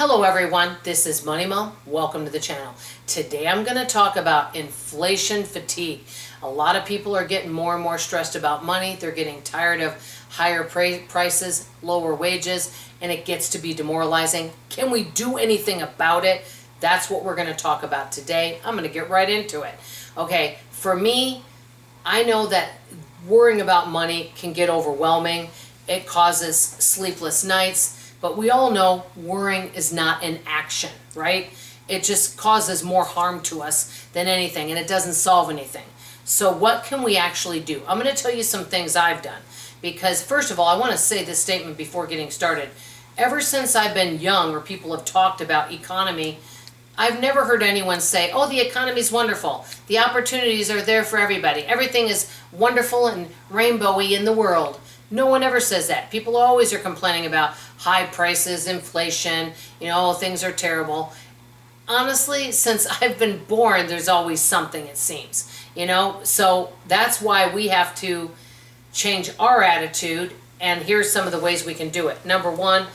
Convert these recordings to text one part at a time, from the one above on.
Hello everyone, this is Money Mom. Welcome to the channel. Today I'm going to talk about inflation fatigue. A lot of people are getting more and more stressed about money. They're getting tired of higher prices, lower wages, and it gets to be demoralizing. Can we do anything about it? That's what we're going to talk about today. I'm going to get right into it. Okay, for me, I know that worrying about money can get overwhelming. It causes sleepless nights. But we all know worrying is not an action, right? It just causes more harm to us than anything, and it doesn't solve anything. So what can we actually do? I'm going to tell you some things I've done. Because first of all, I want to say this statement before getting started. Ever since I've been young, or people have talked about economy, I've never heard anyone say, oh, the economy's wonderful. The opportunities are there for everybody. Everything is wonderful and rainbowy in the world. No one ever says that. People always are complaining about high prices, inflation, things are terrible. Honestly, since I've been born, there's always something, it seems. So that's why we have to change our attitude, and here's some of the ways we can do it. Number one,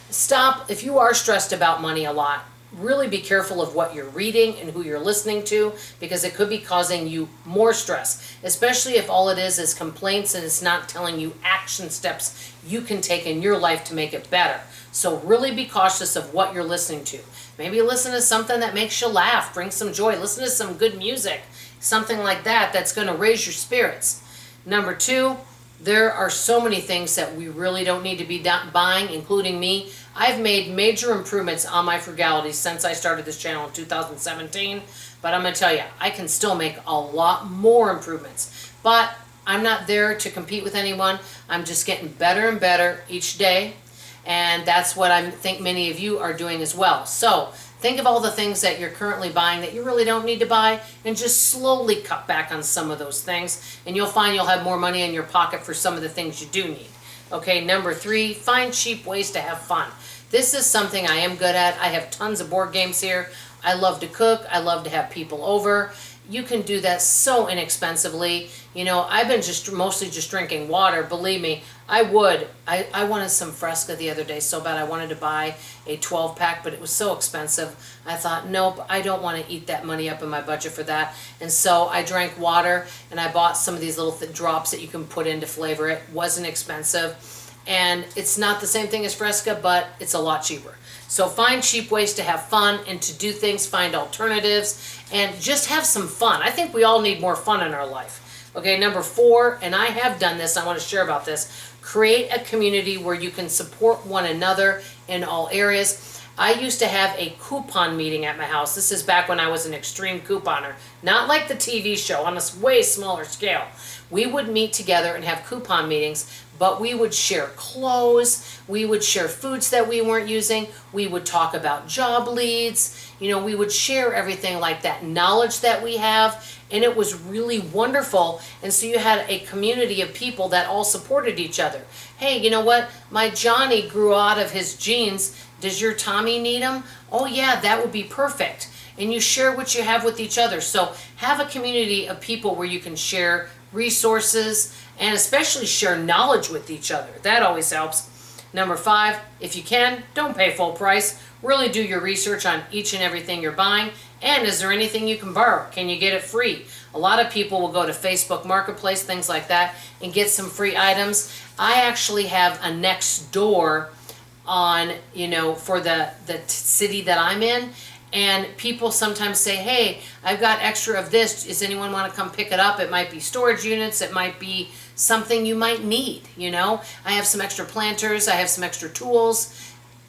stop. If you are stressed about money a lot, really be careful of what you're reading and who you're listening to, because it could be causing you more stress, especially if all it is complaints and it's not telling you action steps you can take in your life to make it better. So really be cautious of what you're listening to. Maybe listen to something that makes you laugh, bring some joy. Listen to some good music, something like that that's going to raise your spirits. Number two, there are so many things that we really don't need to be buying, including me. I've made major improvements on my frugality since I started this channel in 2017, but I'm going to tell you, I can still make a lot more improvements. But I'm not there to compete with anyone. I'm just getting better and better each day, and that's what I think many of you are doing as well. So think of all the things that you're currently buying that you really don't need to buy, and just slowly cut back on some of those things, and you'll find you'll have more money in your pocket for some of the things you do need. Okay, number three, find cheap ways to have fun. This is something I am good at. I have tons of board games here. I love to cook. I love to have people over. You can do that so inexpensively. I've been mostly just drinking water. Believe me, I wanted some Fresca the other day so bad. I wanted to buy a 12-pack, but it was so expensive. I thought, nope, I don't want to eat that money up in my budget for that. And so I drank water, and I bought some of these little drops that you can put in to flavor it. Wasn't expensive. And it's not the same thing as Fresca, but it's a lot cheaper. So find cheap ways to have fun and to do things, find alternatives, and just have some fun. I think we all need more fun in our life. Okay, number four, and I have done this, I want to share about this. Create a community where you can support one another in all areas. I used to have a coupon meeting at my house. This is back when I was an extreme couponer. Not like the TV show, on a way smaller scale. We would meet together and have coupon meetings, but we would share clothes, we would share foods that we weren't using, we would talk about job leads, we would share everything like that, knowledge that we have, and it was really wonderful. And so you had a community of people that all supported each other. Hey, you know what? My Johnny grew out of his jeans. Does your Tommy need them? Oh yeah, that would be perfect. And you share what you have with each other. So have a community of people where you can share resources and especially share knowledge with each other. That always helps. Number five, if you can, don't pay full price. Really do your research on each and everything you're buying. And is there anything you can borrow? Can you get it free? A lot of people will go to Facebook Marketplace, things like that, and get some free items. I actually have a next door on, for the city that I'm in. And people sometimes say, hey, I've got extra of this. Does anyone want to come pick it up? It might be storage units. It might be something you might need, I have some extra planters. I have some extra tools.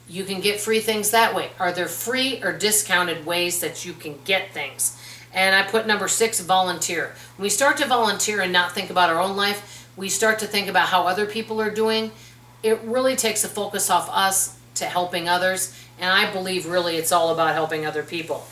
You can get free things that way. Are there free or discounted ways that you can get things? And I put number six, volunteer. When we start to volunteer and not think about our own life, we start to think about how other people are doing. It really takes the focus off us to helping others. And I believe really it's all about helping other people.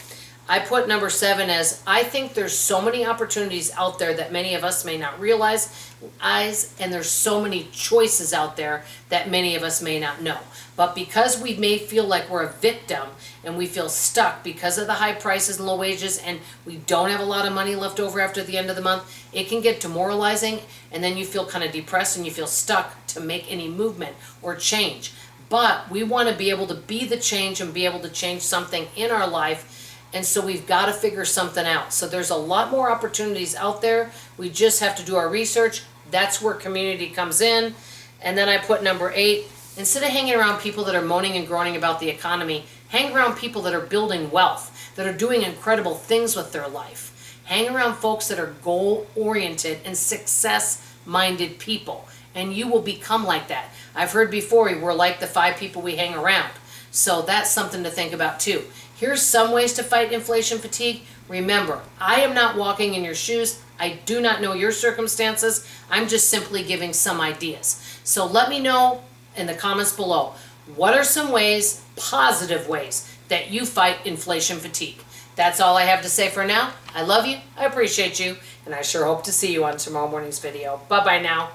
I put number seven as, I think there's so many opportunities out there that many of us may not realize, and there's so many choices out there that many of us may not know. But because we may feel like we're a victim and we feel stuck because of the high prices and low wages, and we don't have a lot of money left over after the end of the month, it can get demoralizing, and then you feel kind of depressed and you feel stuck to make any movement or change. but we want to be able to be the change and be able to change something in our life. And so we've got to figure something out. So there's a lot more opportunities out there. We just have to do our research. That's where community comes in. And then I put number 8, instead of hanging around people that are moaning and groaning about the economy, hang around people that are building wealth, that are doing incredible things with their life. Hang around folks that are goal-oriented and success-minded people, and you will become like that. I've heard before, we're like the 5 people we hang around. So that's something to think about too. Here's some ways to fight inflation fatigue. Remember, I am not walking in your shoes. I do not know your circumstances. I'm just simply giving some ideas. So let me know in the comments below, what are some ways, positive ways, that you fight inflation fatigue? That's all I have to say for now. I love you, I appreciate you, and I sure hope to see you on tomorrow morning's video. Bye-bye now.